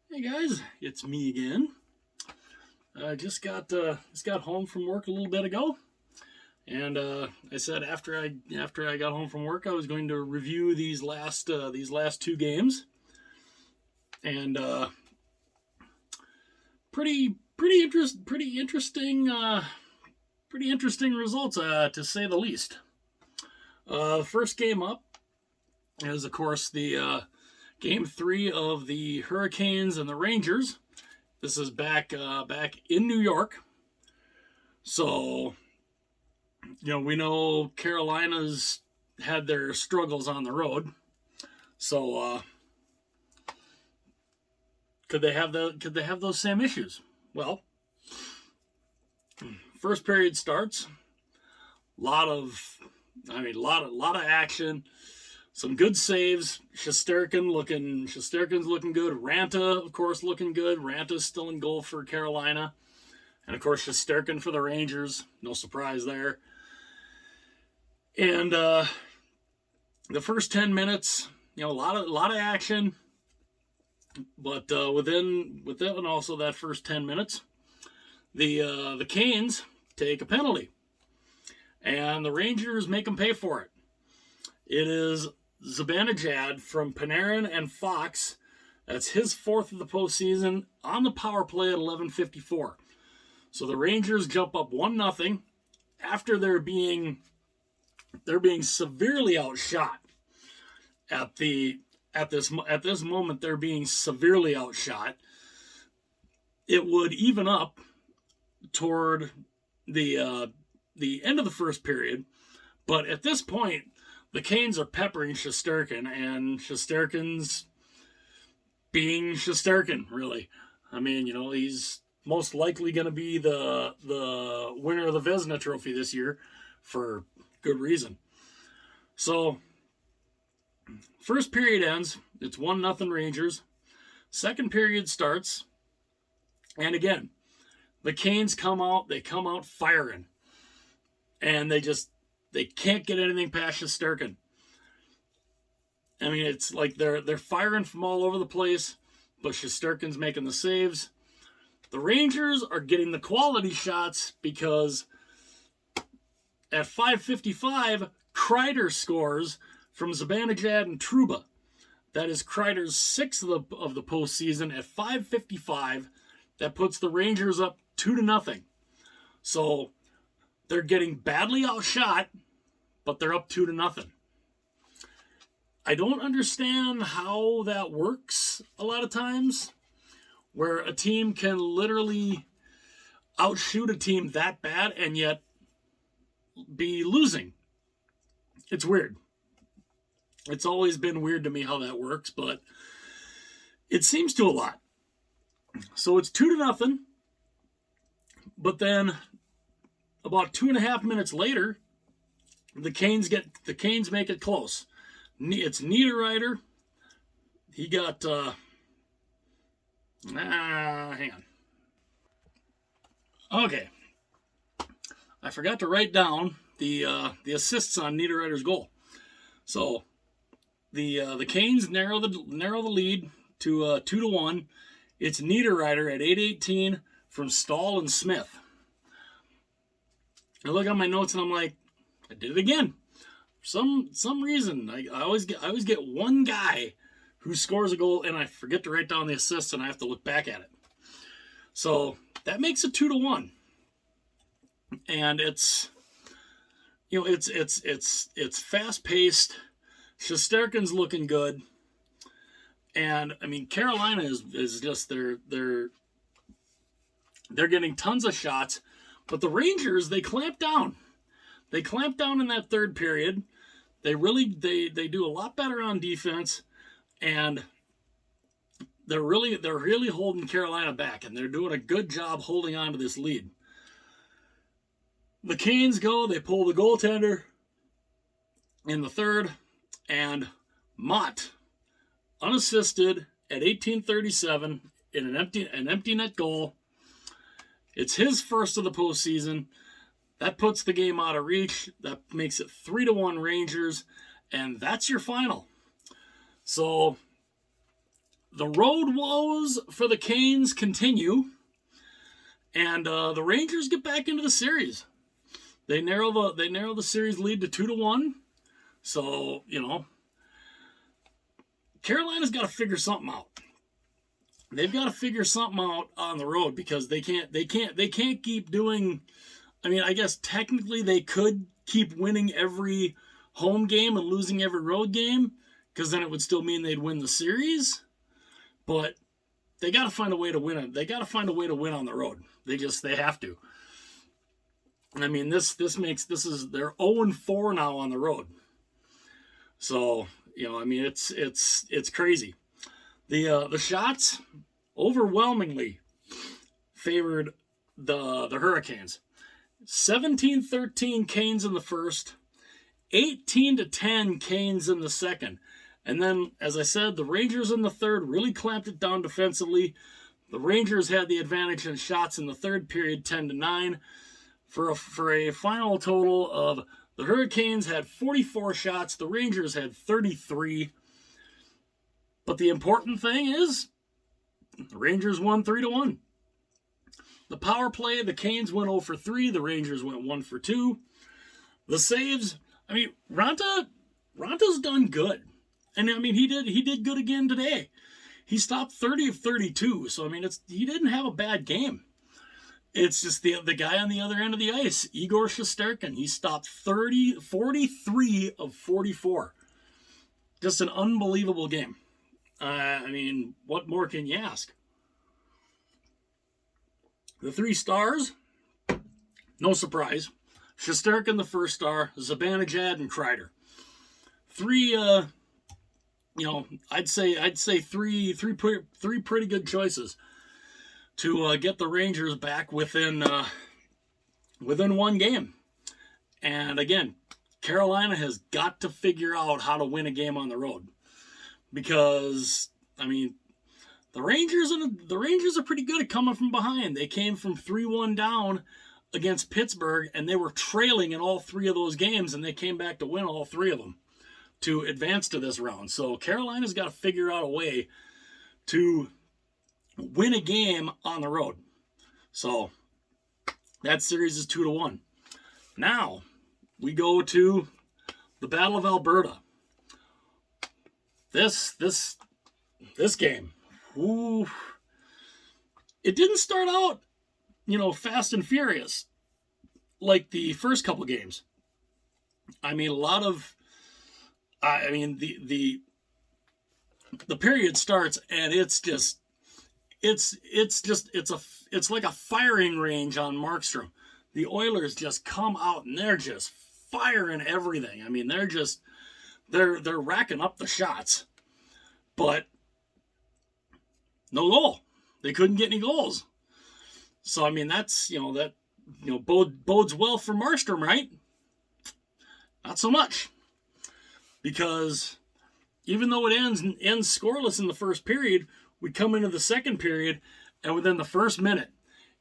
Hey guys, it's me again. I just got home from work a little bit ago, and I said after I got home from work, I was going to review these last two games, and pretty interesting results to say the least. The first game up is of course the game three of the Hurricanes and the Rangers. This is back in New York. So, we know Carolina's had their struggles on the road. So, could they have those same issues? Well, first period starts. Lot of action. Some good saves. Shesterkin's looking good. Ranta, of course, looking good. Ranta's still in goal for Carolina. And of course, Shesterkin for the Rangers. No surprise there. And the first 10 minutes, a lot of action. But within also that first 10 minutes, the Canes take a penalty, and the Rangers make them pay for it. It is Zibanejad from Panarin and Fox. That's his fourth of the postseason on the power play at 11:54. So the Rangers jump up 1-0 after they're being severely outshot at this moment. They're being severely outshot. It would even up toward the end of the first period, but at this point, the Canes are peppering Shesterkin, and Shesterkin's being Shesterkin, really. I mean, he's most likely going to be the winner of the Vezina Trophy this year for good reason. So, first period ends. It's 1-0 Rangers. Second period starts. And again, the Canes come out firing. And they can't get anything past Shesterkin. I mean, it's like they're firing from all over the place, but Shesterkin's making the saves. The Rangers are getting the quality shots because at 5:55, Kreider scores from Zibanejad and Trouba. That is Kreider's sixth of the postseason at 5:55. That puts the Rangers up 2-0. So they're getting badly outshot, but they're up 2-0. I don't understand how that works a lot of times, where a team can literally outshoot a team that bad and yet be losing. It's weird. It's always been weird to me how that works, but it seems to a lot. So it's 2-0, but then about 2.5 minutes later, the Canes make it close. It's Niederreiter. He got hang on. Okay, I forgot to write down the assists on Niederreiter's goal. So the Canes narrow the lead to 2-1. It's Niederreiter at 8:18 from Stahl and Smith. I look at my notes and I'm like, I did it again. For some reason, I always get one guy who scores a goal and I forget to write down the assists and I have to look back at it. So that makes it 2-1, and it's fast paced. Shesterkin's looking good, and I mean Carolina is just they're getting tons of shots, but the Rangers, they clamp down. They clamp down in that third period. They do a lot better on defense, and they're really holding Carolina back, and they're doing a good job holding on to this lead. The Canes they pull the goaltender in the third, and Mott, unassisted at 18:37 in an empty net goal. It's his first of the postseason. That puts the game out of reach. That makes it 3-1 Rangers, and that's your final. So the road woes for the Canes continue, and the Rangers get back into the series. They narrow the series lead to 2-1. So, Carolina's got to figure something out. They've got to figure something out on the road because they can't keep doing. I mean, I guess technically they could keep winning every home game and losing every road game, because then it would still mean they'd win the series. But they got to find a way to win it. They got to find a way to win on the road. They have to. I mean, they're 0-4 now on the road. So, I mean, it's crazy. The shots overwhelmingly favored the Hurricanes. 17-13 Canes in the first, 18-10 Canes in the second. And then, as I said, the Rangers in the third really clamped it down defensively. The Rangers had the advantage in shots in the third period, 10-9, for a final total of the Hurricanes had 44 shots, the Rangers had 33. But the important thing is, the Rangers won 3-1. The power play, the Canes went 0 for 3, the Rangers went 1 for 2. The saves, I mean, Ranta's done good. And I mean, he did good again today. He stopped 30 of 32, so I mean, he didn't have a bad game. It's just the guy on the other end of the ice, Igor Shesterkin. He stopped 43 of 44. Just an unbelievable game. I mean, what more can you ask? The 3 stars, no surprise. Shesterkin, the first star, Zibanejad, and Kreider. 3, I'd say three pretty good choices to get the Rangers back within one game. And again, Carolina has got to figure out how to win a game on the road, because I mean, the Rangers are pretty good at coming from behind. They came from 3-1 down against Pittsburgh, and they were trailing in all 3 of those games, and they came back to win all 3 of them to advance to this round. So Carolina's got to figure out a way to win a game on the road. So that series is 2-1. Now we go to the Battle of Alberta. This game, ooh, it didn't start out, fast and furious like the first couple games. I mean, the period starts and it's like a firing range on Markstrom. The Oilers just come out and they're just firing everything. I mean, they're racking up the shots, but no goal. They couldn't get any goals. So I mean, that's bodes well for Markstrom, right? Not so much, because even though it ends scoreless in the first period, we come into the second period, and within the first minute,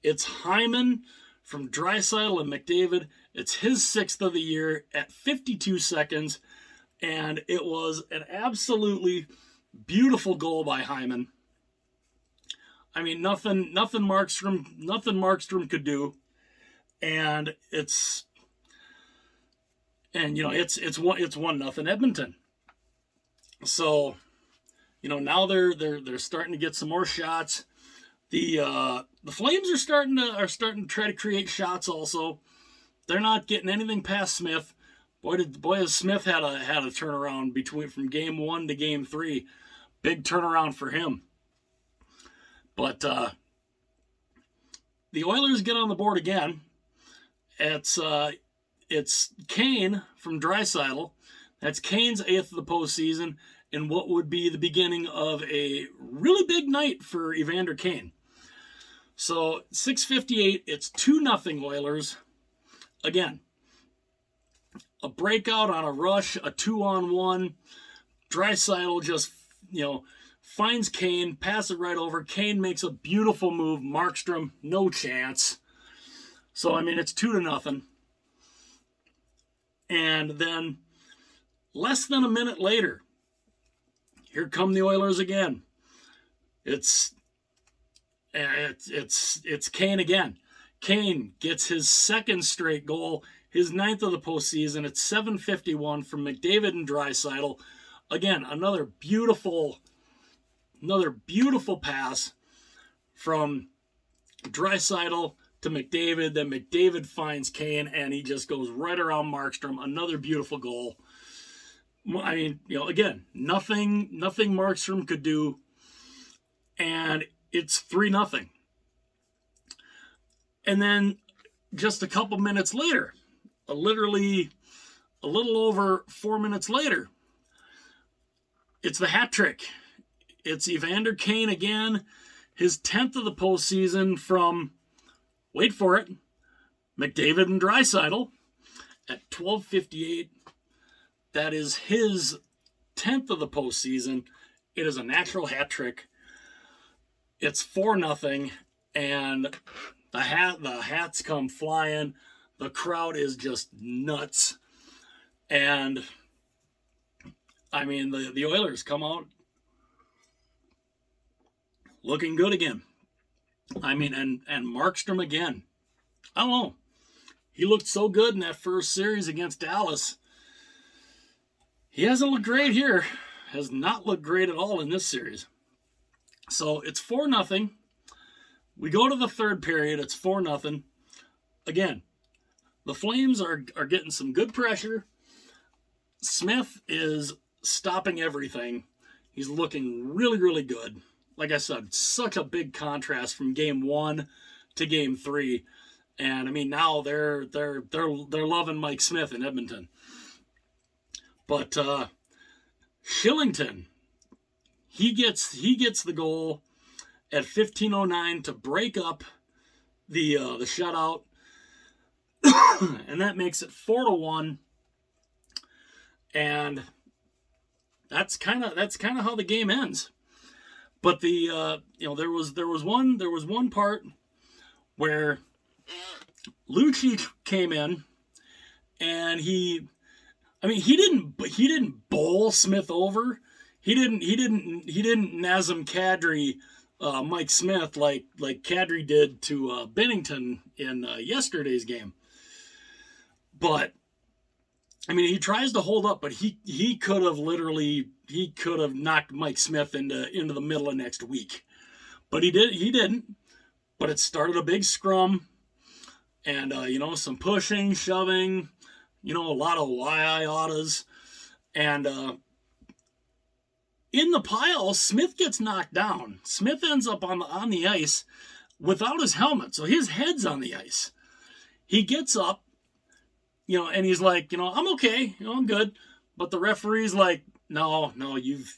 it's Hyman from Draisaitl and McDavid. It's his 6th of the year at 52 seconds, and it was an absolutely beautiful goal by Hyman. I mean, nothing Markstrom could do, and it's 1-0 Edmonton. So, now they're starting to get some more shots. The Flames are starting to try to create shots also. They're not getting anything past Smith. Boy has Smith had a turnaround from game 1 to game 3. Big turnaround for him. But the Oilers get on the board again. It's Kane from Draisaitl. That's Kane's 8th of the postseason, in what would be the beginning of a really big night for Evander Kane. So 6:58, it's 2-0 Oilers. Again, a breakout on a rush, a 2-on-1. Draisaitl just, finds Kane, pass it right over. Kane makes a beautiful move. Markstrom, no chance. So, I mean, it's 2-0. And then, less than a minute later, here come the Oilers again. it's Kane again. Kane gets his second straight goal, his ninth of the postseason. It's 7:51 from McDavid and Draisaitl. Again, another beautiful pass from Draisaitl to McDavid. Then McDavid finds Kane, and he just goes right around Markstrom. Another beautiful goal. I mean, again, nothing Markstrom could do, and it's 3-0. And then just a couple minutes later, literally a little over 4 minutes later, it's the hat trick. It's Evander Kane again, his 10th of the postseason from, wait for it, McDavid and Draisaitl at 12:58. That is his 10th of the postseason. It is a natural hat trick. It's 4-0, and the hats come flying. The crowd is just nuts. And, I mean, the Oilers come out looking good again. I mean, and Markstrom again. I don't know. He looked so good in that first series against Dallas. He hasn't looked great here. Has not looked great at all in this series. So it's 4-0. We go to the third period. It's 4-0. Again, the Flames are getting some good pressure. Smith is stopping everything. He's looking really, really good. Like I said, such a big contrast from game 1 to game 3. And I mean, now they're loving Mike Smith in Edmonton. But Shillington, he gets the goal at 15:09 to break up the shutout, and that makes it 4-1. And that's kind of how the game ends. But there was one part where Lucic came in, and he didn't bowl Smith over. He didn't Nazem Kadri Mike Smith like Kadri did to Bennington in yesterday's game. But I mean, he tries to hold up, but he could have knocked Mike Smith into the middle of next week. But he didn't. But it started a big scrum, and some pushing, shoving, a lot of why oughtas, and in the pile, Smith gets knocked down. Smith ends up on the ice without his helmet, so his head's on the ice. He gets up, and he's like, I'm okay, I'm good. But the referee's like, no, you've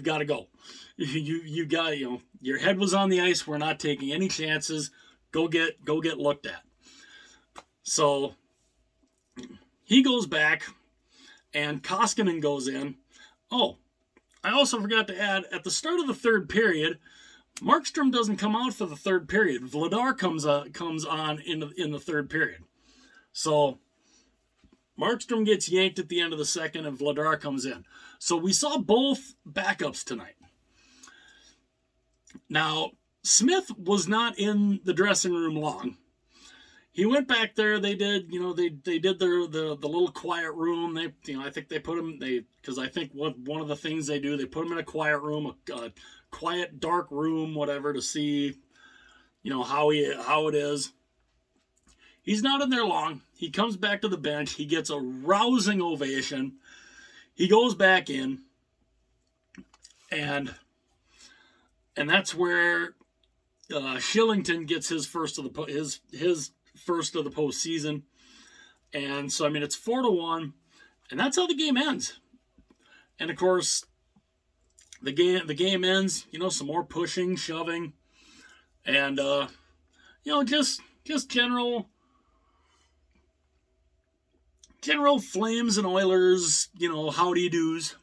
got to go. You got, your head was on the ice. We're not taking any chances. Go get looked at. So he goes back, and Koskinen goes in. Oh, I also forgot to add, at the start of the third period, Markstrom doesn't come out for the third period. Vladar comes on in the third period. So Markstrom gets yanked at the end of the second, and Vladar comes in. So we saw both backups tonight. Now, Smith was not in the dressing room long. He went back there. They did, they did the little quiet room. I think they put him, because I think one of the things they do, they put him in a quiet room, a quiet, dark room, whatever, to see, how it is. He's not in there long. He comes back to the bench. He gets a rousing ovation. He goes back in, and that's where Shillington gets his first of the postseason. And so, I mean, it's 4-1, and that's how the game ends. And of course, the game ends, some more pushing, shoving, and just general Flames and Oilers, howdy doos.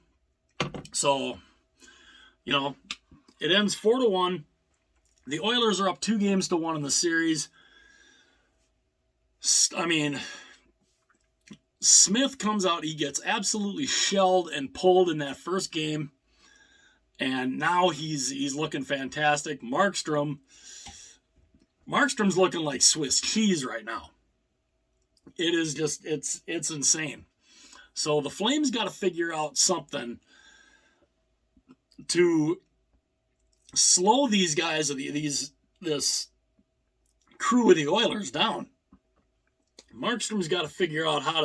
So, it ends 4-1. The Oilers are up 2-1 in the series. I mean, Smith comes out. He gets absolutely shelled and pulled in that first game. And now he's looking fantastic. Markstrom's looking like Swiss cheese right now. It is just it's insane. So the Flames got to figure out something to slow these guys, this crew of the Oilers down. Markstrom's got to figure out how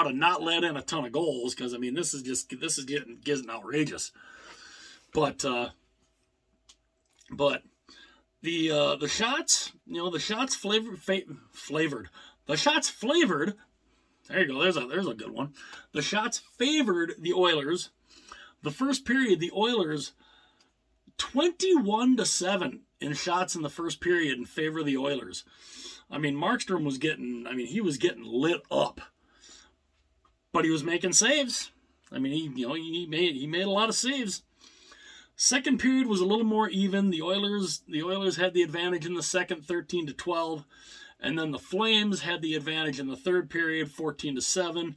to not let in a ton of goals, because I mean this is getting outrageous. But the shots, the shots flavored. The shots flavored. There you go. There's a good one. The shots favored the Oilers. The first period, the Oilers 21-7 in shots in the first period in favor of the Oilers. I mean, Markstrom was getting lit up, but he was making saves. I mean, he made a lot of saves. Second period was a little more even. The Oilers had the advantage in the second, 13-12, and then the Flames had the advantage in the third period, 14-7,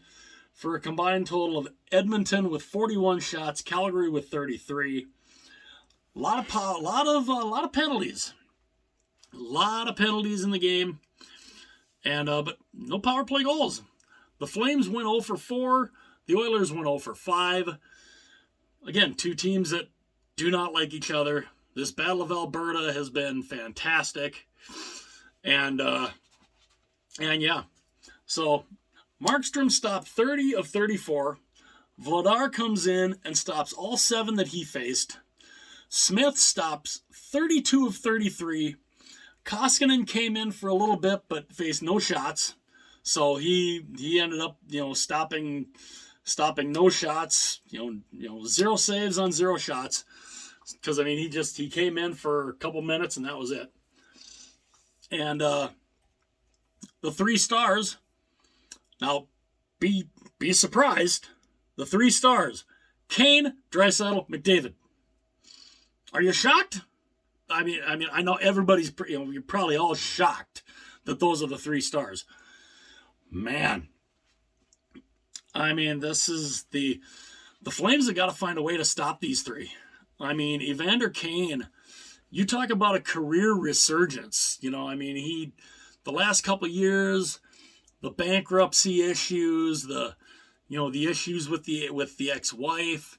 for a combined total of Edmonton with 41 shots, Calgary with 33. A lot of penalties. A lot of penalties in the game, and but no power play goals. The Flames went 0 for 4. The Oilers went 0 for 5. Again, two teams that do not like each other. This Battle of Alberta has been fantastic, and yeah. So Markstrom stopped 30 of 34. Vladar comes in and stops all 7 that he faced. Smith stops 32 of 33. Koskinen came in for a little bit but faced no shots. So he ended up, stopping no shots, 0 saves on 0 shots. Because I mean he came in for a couple minutes and that was it. And the 3 stars, now be surprised, the 3 stars, Kane, Draisaitl, McDavid. Are you shocked? I mean, I know everybody's, you're probably all shocked that those are the 3 stars. Man, I mean, this is the Flames have got to find a way to stop these 3. I mean, Evander Kane, you talk about a career resurgence. The last couple of years, the bankruptcy issues, the issues with the ex-wife,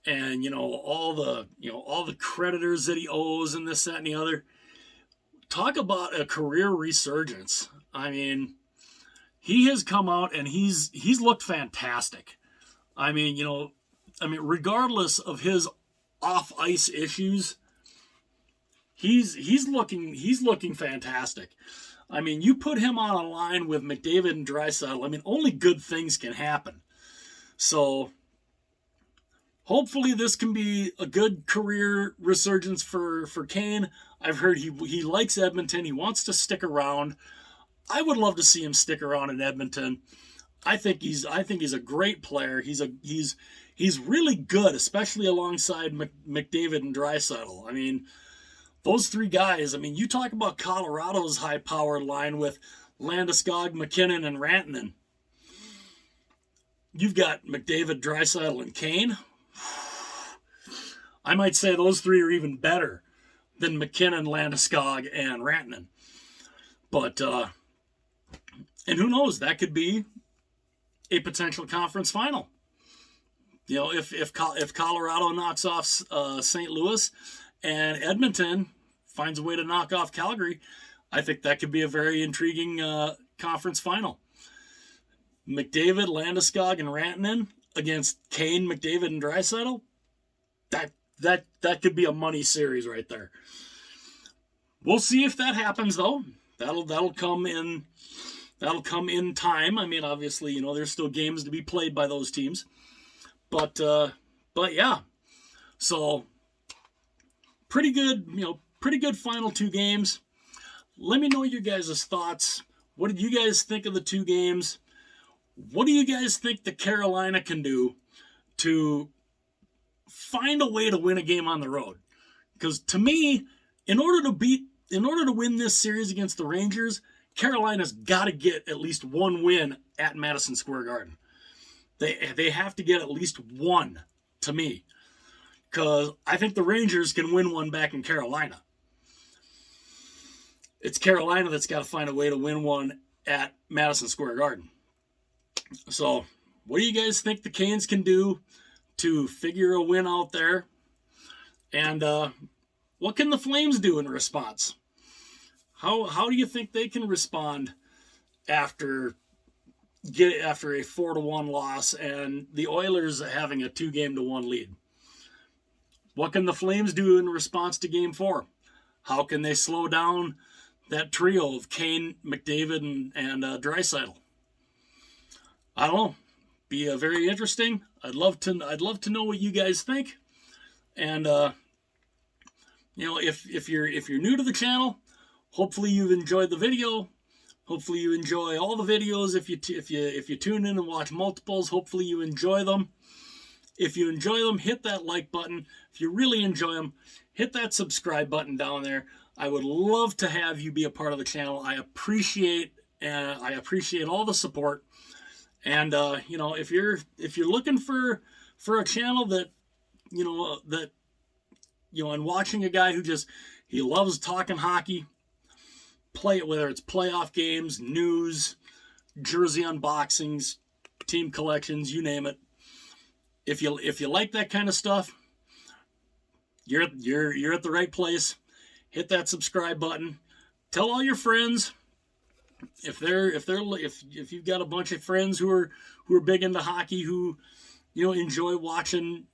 and all the creditors that he owes and this, that, and the other. Talk about a career resurgence. I mean, he has come out and he's looked fantastic. I mean, regardless of his off ice issues, he's looking fantastic. I mean, you put him on a line with McDavid and Draisaitl, I mean, only good things can happen. So hopefully this can be a good career resurgence for Kane. I've heard he likes Edmonton. He wants to stick around. I would love to see him stick around in Edmonton. I think he's a great player. He's really good, especially alongside McDavid and Draisaitl. I mean, those 3 guys, I mean, you talk about Colorado's high-powered line with Landeskog, McKinnon, and Rantanen. You've got McDavid, Draisaitl, and Kane. I might say those 3 are even better than McKinnon, Landeskog, and Rantanen. But, and who knows, that could be a potential conference final. If Colorado knocks off St. Louis and Edmonton finds a way to knock off Calgary, I think that could be a very intriguing conference final. McDavid, Landeskog, and Rantanen against Kane, McDavid, and Draisaitl. That could be a money series right there. We'll see if that happens though. That'll come in time. I mean, obviously, there's still games to be played by those teams. But yeah. So pretty good final 2 games. Let me know your guys' thoughts. What did you guys think of the 2 games? What do you guys think the Carolina can do to find a way to win a game on the road? Because to me, in order to win this series against the Rangers, Carolina's got to get at least 1 win at Madison Square Garden. They have to get at least 1, to me. because I think the Rangers can win one back in Carolina. It's Carolina that's got to find a way to win one at Madison Square Garden. So, what do you guys think the Canes can do to figure a win out there? And what can the Flames do in response? How do you think they can respond after a 4-1 loss and the Oilers having a 2-1 lead? What can the Flames do in response to Game 4? How can they slow down that trio of Kane, McDavid, and Draisaitl? I don't know. Be very interesting. I'd love to know what you guys think. And if you're new to the channel, hopefully you've enjoyed the video. Hopefully you enjoy all the videos. If you tune in and watch multiples, hopefully you enjoy them. If you enjoy them, hit that like button. If you really enjoy them, hit that subscribe button down there. I would love to have you be a part of the channel. I appreciate all the support. And if you're looking for a channel that and watching a guy who he loves talking hockey, whether it's playoff games, news, jersey unboxings, team collections, you name it. If you like that kind of stuff, you're at the right place. Hit that subscribe button. Tell all your friends. If you've got a bunch of friends who are big into hockey, who enjoy watching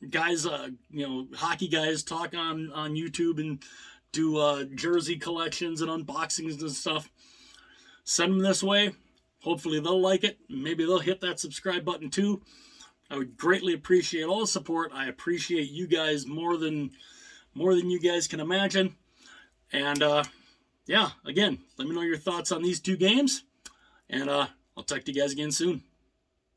guys hockey guys talk on YouTube and do jersey collections and unboxings and stuff, send them this way. Hopefully they'll like it. Maybe they'll hit that subscribe button too. I would greatly appreciate all the support. I appreciate you guys more than you guys can imagine. And again, let me know your thoughts on these two games, and I'll talk to you guys again soon.